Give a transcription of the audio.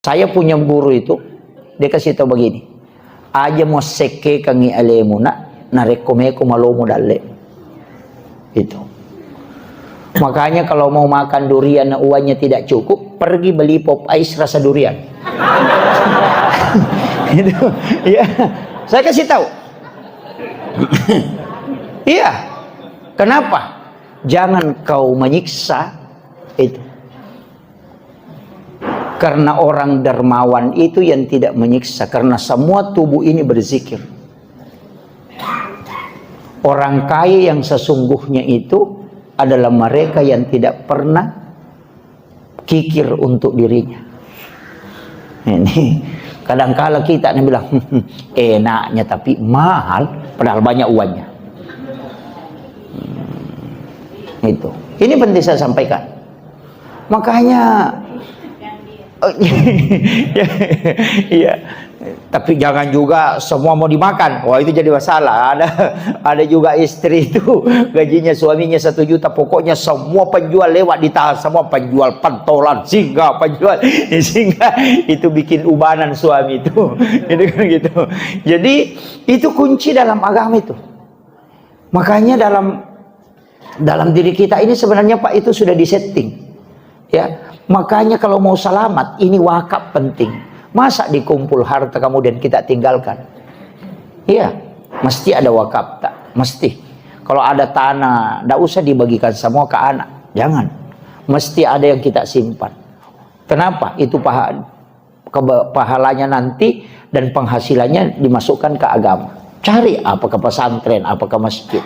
Saya punya guru itu, dia kasih tahu begini, aja mau seke kangi alemu na rekomeko malomo dalle. Itu. Makanya kalau mau makan durian uangnya tidak cukup, pergi beli pop ice rasa durian. Itu, ya. Saya kasih tahu. Iya. Kenapa? Jangan kau menyiksa itu. Karena orang dermawan itu yang tidak menyiksa, karena semua tubuh ini berzikir. Orang kaya yang sesungguhnya itu adalah mereka yang tidak pernah kikir untuk dirinya. Ini kadang-kala kita bilang enaknya tapi mahal, padahal banyak uangnya. Itu. Ini penting saya sampaikan. Makanya iya, tapi jangan juga semua mau dimakan. Wah, itu jadi masalah. Ada juga istri itu gajinya suaminya 1 juta, pokoknya semua penjual lewat ditahan, semua penjual pentolan, singa, penjual singa, itu bikin ubanan suami itu. Itu kan gitu. Jadi itu kunci dalam agama itu. Makanya dalam diri kita ini sebenarnya Pak itu sudah disetting. Ya, makanya kalau mau selamat ini wakaf penting. Masa dikumpul harta kemudian kita tinggalkan? Iya, mesti ada wakaf tak? Mesti. Kalau ada tanah, tidak usah dibagikan semua ke anak. Jangan. Mesti ada yang kita simpan. Kenapa? Itu pahalanya nanti dan penghasilannya dimasukkan ke agama. Cari apa ke pesantren, apa ke masjid.